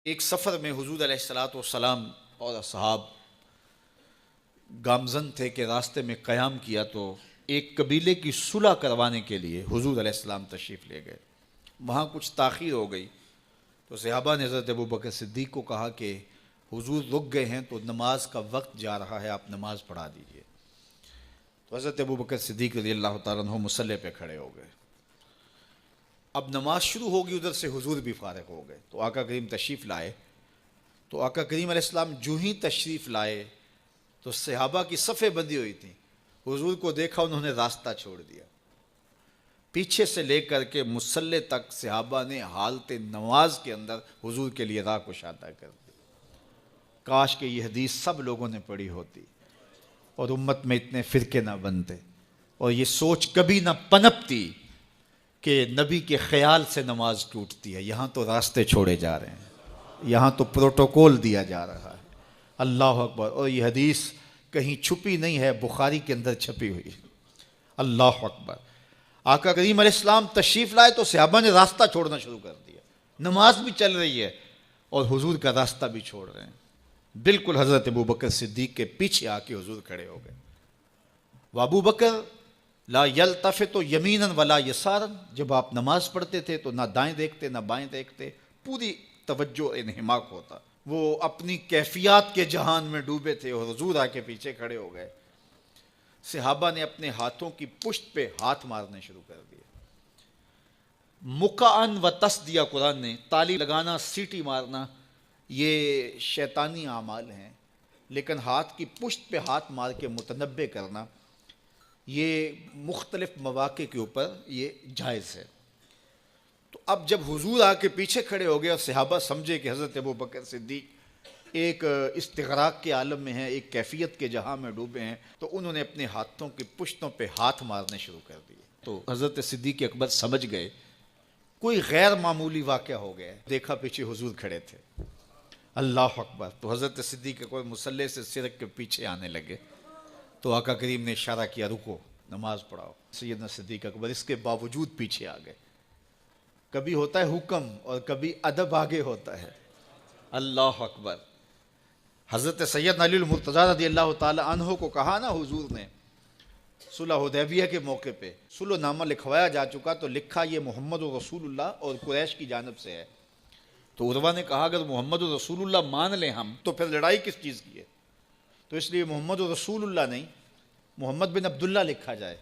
ایک سفر میں حضور علیہ الصلاۃ والسلام اور اصحاب گامزن تھے کہ راستے میں قیام کیا تو ایک قبیلے کی صلح کروانے کے لیے حضور علیہ السلام تشریف لے گئے۔ وہاں کچھ تاخیر ہو گئی تو صحابہ نے حضرت ابوبکر صدیق کو کہا کہ حضور رک گئے ہیں تو نماز کا وقت جا رہا ہے، آپ نماز پڑھا دیجئے۔ تو حضرت ابوبکر صدیق رضی اللہ تعالیٰ عنہ مصلی پہ کھڑے ہو گئے۔ اب نماز شروع ہوگی، ادھر سے حضور بھی فارغ ہو گئے تو آقا کریم تشریف لائے۔ تو آقا کریم علیہ السلام جو ہی تشریف لائے تو صحابہ کی صفیں بندی ہوئی تھیں، حضور کو دیکھا انہوں نے راستہ چھوڑ دیا۔ پیچھے سے لے کر کے مصلی تک صحابہ نے حالت نماز کے اندر حضور کے لیے راہ کشادہ کر دی۔ کاش کہ یہ حدیث سب لوگوں نے پڑھی ہوتی اور امت میں اتنے فرقے نہ بنتے اور یہ سوچ کبھی نہ پنپتی کہ نبی کے خیال سے نماز ٹوٹتی ہے۔ یہاں تو راستے چھوڑے جا رہے ہیں، یہاں تو پروٹوکول دیا جا رہا ہے۔ اللہ اکبر۔ اور یہ حدیث کہیں چھپی نہیں ہے، بخاری کے اندر چھپی ہوئی ہے۔ اللہ اکبر۔ آقا کریم علیہ السلام تشریف لائے تو صحابہ نے راستہ چھوڑنا شروع کر دیا، نماز بھی چل رہی ہے اور حضور کا راستہ بھی چھوڑ رہے ہیں۔ بالکل حضرت ابوبکر صدیق کے پیچھے آ کے حضور کھڑے ہو گئے۔ وابو بکر لا یلتفت یمینا ولا یسارا، جب آپ نماز پڑھتے تھے تو نہ دائیں دیکھتے نہ بائیں دیکھتے، پوری توجہ انہماک ہوتا۔ وہ اپنی کیفیات کے جہان میں ڈوبے تھے اور حضور آ کے پیچھے کھڑے ہو گئے۔ صحابہ نے اپنے ہاتھوں کی پشت پہ ہاتھ مارنے شروع کر دیے۔ مکعن و تس دیا قرآن نے، تالی لگانا، سیٹی مارنا یہ شیطانی اعمال ہیں، لیکن ہاتھ کی پشت پہ ہاتھ مار کے متنبہ کرنا یہ مختلف مواقع کے اوپر یہ جائز ہے۔ تو اب جب حضور آ کے پیچھے کھڑے ہو گئے اور صحابہ سمجھے کہ حضرت ابوبکر صدیق ایک استغراق کے عالم میں ہیں، ایک کیفیت کے جہاں میں ڈوبے ہیں، تو انہوں نے اپنے ہاتھوں کی پشتوں پہ ہاتھ مارنے شروع کر دیے۔ تو حضرت صدیق اکبر سمجھ گئے کوئی غیر معمولی واقعہ ہو گیا۔ دیکھا پیچھے حضور کھڑے تھے۔ اللہ اکبر۔ تو حضرت صدیق اکبر مصلی سے سرک کے پیچھے آنے لگے تو آقا کریم نے اشارہ کیا رکو، نماز پڑھاؤ۔ سیدنا صدیق اکبر اس کے باوجود پیچھے آ گئے۔ کبھی ہوتا ہے حکم اور کبھی ادب آگے ہوتا ہے۔ اللہ اکبر۔ حضرت سیدنا علی المرتضیٰ رضی اللہ تعالی عنہ کو کہا نا حضور نے صلح حدیبیہ کے موقع پہ، صلح نامہ لکھوایا جا چکا تو لکھا یہ محمد رسول اللہ اور قریش کی جانب سے ہے۔ تو عروہ نے کہا اگر محمد رسول اللہ مان لیں ہم تو پھر لڑائی کس چیز کی ہے؟ تو اس لیے محمد رسول اللہ نہیں، محمد بن عبداللہ لکھا جائے۔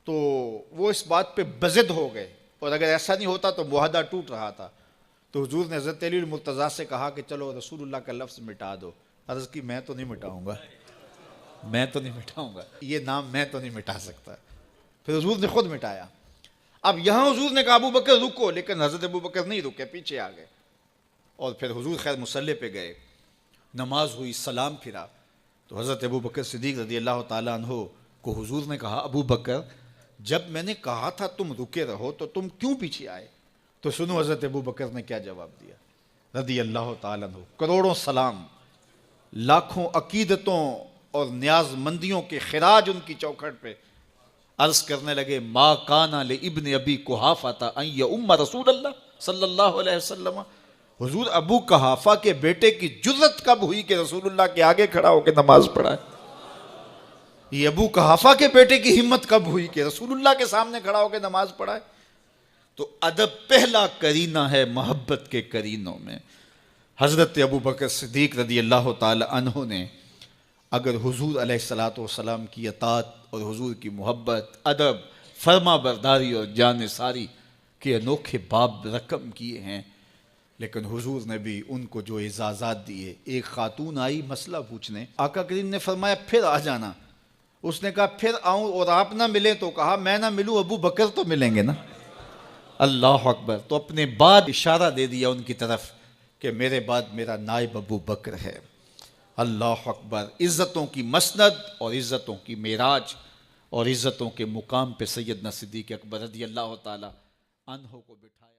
تو وہ اس بات پہ بضد ہو گئے، اور اگر ایسا نہیں ہوتا تو معاہدہ ٹوٹ رہا تھا۔ تو حضور نے حضرت علی المرتضیٰ سے کہا کہ چلو رسول اللہ کا لفظ مٹا دو۔ عرض کی میں تو نہیں مٹاؤں گا، میں تو نہیں مٹاؤں گا، یہ نام میں تو نہیں مٹا سکتا۔ پھر حضور نے خود مٹایا۔ اب یہاں حضور نے کہا ابو بکر رکو، لیکن حضرت ابو بکر نہیں رکے، پیچھے آ گئے۔ اور پھر حضور خیر مصلی پہ گئے، نماز ہوئی، سلام پھرا تو حضرت ابو بکر صدیق رضی اللہ تعالیٰ عنہ کو حضور نے کہا ابو بکر جب میں نے کہا تھا تم رکے رہو تو تم کیوں پیچھے آئے؟ تو سنو حضرت ابو بکر نے کیا جواب دیا رضی اللہ تعالیٰ عنہ۔ کروڑوں سلام، لاکھوں عقیدتوں اور نیاز مندیوں کے خراج ان کی چوکھٹ پہ عرض کرنے لگے ما کان لابن ابی قحافہ ان یؤم رسول اللہ صلی اللہ علیہ وسلم۔ حضور ابو قحافہ کے بیٹے کی جرت کب ہوئی کہ رسول اللہ کے آگے کھڑا ہو کے نماز پڑھائے؟ یہ ابو قحافہ کے بیٹے کی ہمت کب ہوئی کہ رسول اللہ کے سامنے کھڑا ہو کے نماز پڑھائے؟ تو ادب پہلا کرینہ ہے محبت کے کرینوں میں۔ حضرت ابو بکر صدیق رضی اللہ تعالی عنہ نے اگر حضور علیہ الصلاۃ والسلام کی اطاعت اور حضور کی محبت، ادب، فرما برداری اور جان ساری کے انوکھے باب رقم کیے ہیں، لیکن حضور نے بھی ان کو جو اعزازات دیے۔ ایک خاتون آئی مسئلہ پوچھنے، آقا کریم نے فرمایا پھر آ جانا۔ اس نے کہا پھر آؤں اور آپ نہ ملیں؟ تو کہا میں نہ ملوں ابو بکر تو ملیں گے نا۔ اللہ اکبر۔ تو اپنے بعد اشارہ دے دیا ان کی طرف کہ میرے بعد میرا نائب ابو بکر ہے۔ اللہ اکبر۔ عزتوں کی مسند اور عزتوں کی معراج اور عزتوں کے مقام پہ سیدنا صدیق اکبر رضی اللہ تعالی عنہ کو بٹھایا۔